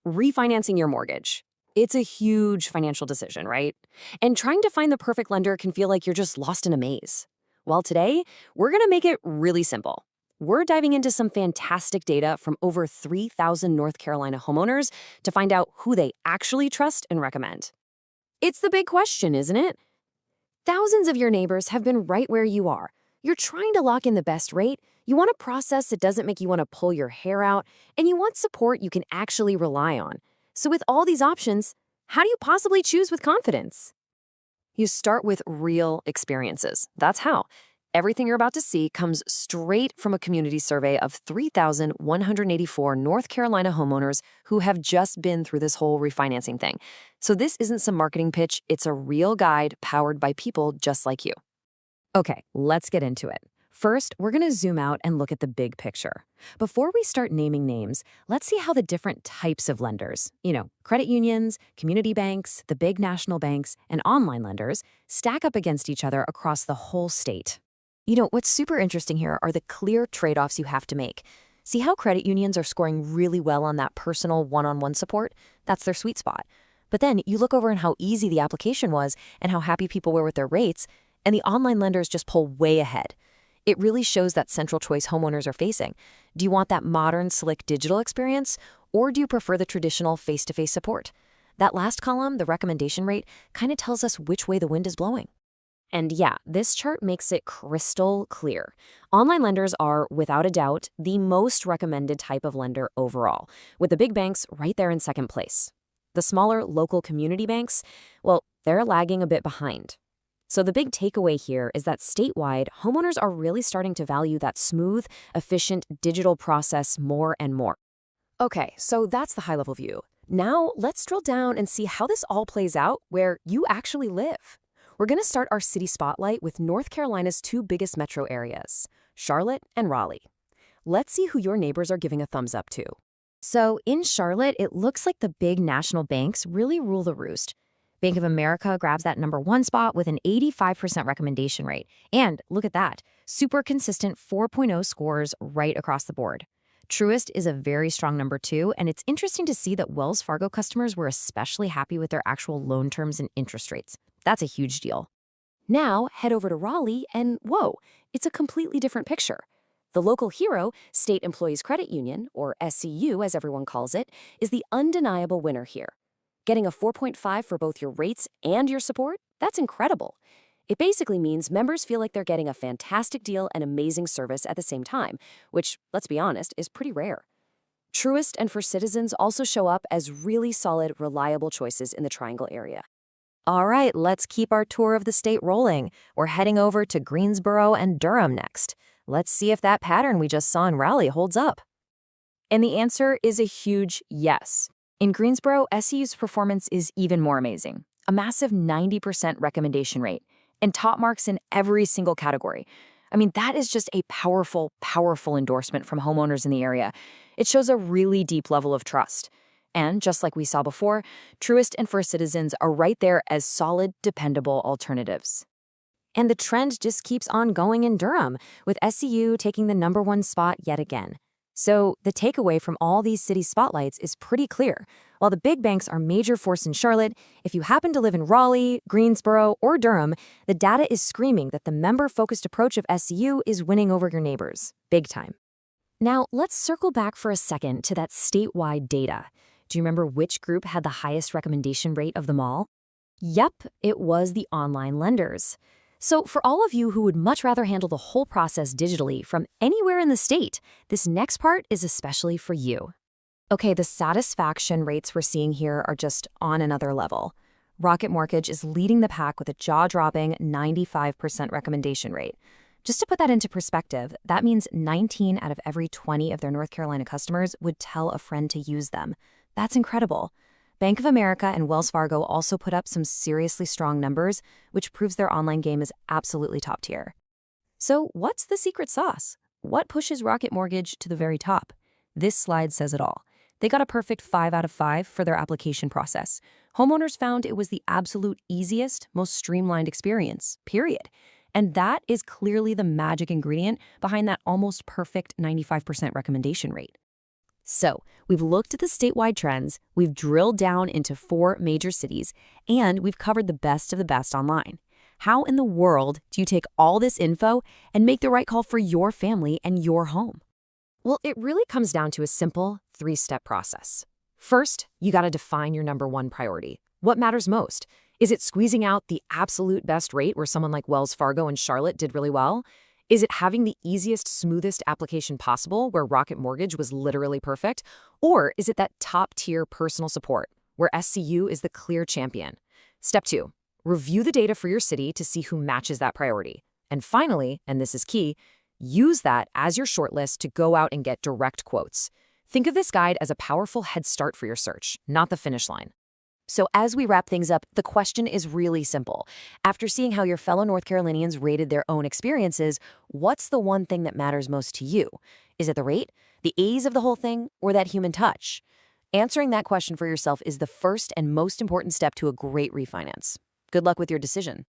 Refinancing your mortgage. It's a huge financial decision, right? And trying to find the perfect lender can feel like you're just lost in a maze. Well, today, we're going to make it really simple. We're diving into some fantastic data from over 3,000 North Carolina homeowners to find out who they actually trust and recommend. It's the big question, isn't it? Thousands of your neighbors have been right where you are. You're trying to lock in the best rate, you want a process that doesn't make you want to pull your hair out, and you want support you can actually rely on. So with all these options, how do you possibly choose with confidence? You start with real experiences. That's how. Everything you're about to see comes straight from a community survey of 3,184 North Carolina homeowners who have just been through this whole refinancing thing. So this isn't some marketing pitch, it's a real guide powered by people just like you. Okay, let's get into it. First, we're going to zoom out and look at the big picture. Before we start naming names, let's see how the different types of lenders, credit unions, community banks, the big national banks, and online lenders, stack up against each other across the whole state. What's super interesting here are the clear trade-offs you have to make. See how credit unions are scoring really well on that personal one-on-one support? That's their sweet spot. But then you look over at how easy the application was and how happy people were with their rates, and the online lenders just pull way ahead. It really shows that central choice homeowners are facing. Do you want that modern, slick digital experience, or do you prefer the traditional face-to-face support? That last column, the recommendation rate, kind of tells us which way the wind is blowing. And yeah, this chart makes it crystal clear. Online lenders are, without a doubt, the most recommended type of lender overall, with the big banks right there in second place. The smaller local community banks, well, they're lagging a bit behind. So the big takeaway here is that statewide, homeowners are really starting to value that smooth, efficient digital process more and more. Okay, so that's the high-level view. Now let's drill down and see how this all plays out where you actually live. We're going to start our city spotlight with North Carolina's two biggest metro areas, Charlotte and Raleigh. Let's see who your neighbors are giving a thumbs up to. So in Charlotte, it looks like the big national banks really rule the roost. Bank of America grabs that #1 spot with an 85% recommendation rate. And look at that, super consistent 4.0 scores right across the board. Truist is a very strong #2, and it's interesting to see that Wells Fargo customers were especially happy with their actual loan terms and interest rates. That's a huge deal. Now, head over to Raleigh, and whoa, it's a completely different picture. The local hero, State Employees Credit Union, or SCU as everyone calls it, is the undeniable winner here. Getting a 4.5 for both your rates and your support? That's incredible. It basically means members feel like they're getting a fantastic deal and amazing service at the same time, which, let's be honest, is pretty rare. Truist and First Citizens also show up as really solid, reliable choices in the Triangle area. All right, let's keep our tour of the state rolling. We're heading over to Greensboro and Durham next. Let's see if that pattern we just saw in Raleigh holds up. And the answer is a huge yes. In Greensboro, SCU's performance is even more amazing. A massive 90% recommendation rate and top marks in every single category. I mean, that is just a powerful, powerful endorsement from homeowners in the area. It shows a really deep level of trust. And just like we saw before, Truist and First Citizens are right there as solid, dependable alternatives. And the trend just keeps on going in Durham, with SCU taking the #1 spot yet again. So the takeaway from all these city spotlights is pretty clear. While the big banks are major force in Charlotte, if you happen to live in Raleigh, Greensboro, or Durham, the data is screaming that the member-focused approach of SCU is winning over your neighbors. Big time. Now, let's circle back for a second to that statewide data. Do you remember which group had the highest recommendation rate of them all? Yep, it was the online lenders. So for all of you who would much rather handle the whole process digitally from anywhere in the state, this next part is especially for you. Okay, the satisfaction rates we're seeing here are just on another level. Rocket Mortgage is leading the pack with a jaw-dropping 95% recommendation rate. Just to put that into perspective, that means 19 out of every 20 of their North Carolina customers would tell a friend to use them. That's incredible. Bank of America and Wells Fargo also put up some seriously strong numbers, which proves their online game is absolutely top tier. So what's the secret sauce? What pushes Rocket Mortgage to the very top? This slide says it all. They got a perfect 5 out of 5 for their application process. Homeowners found it was the absolute easiest, most streamlined experience, period. And that is clearly the magic ingredient behind that almost perfect 95% recommendation rate. So, we've looked at the statewide trends, we've drilled down into 4 major cities, and we've covered the best of the best online. How in the world do you take all this info and make the right call for your family and your home? Well, it really comes down to a simple 3-step process. First, you got to define your number one priority. What matters most? Is it squeezing out the absolute best rate where someone like Wells Fargo in Charlotte did really well? Is it having the easiest, smoothest application possible where Rocket Mortgage was literally perfect? Or is it that top-tier personal support where SCU is the clear champion? Step 2, review the data for your city to see who matches that priority. And finally, and this is key, use that as your shortlist to go out and get direct quotes. Think of this guide as a powerful head start for your search, not the finish line. So as we wrap things up, the question is really simple. After seeing how your fellow North Carolinians rated their own experiences, what's the one thing that matters most to you? Is it the rate, the ease of the whole thing, or that human touch? Answering that question for yourself is the first and most important step to a great refinance. Good luck with your decision.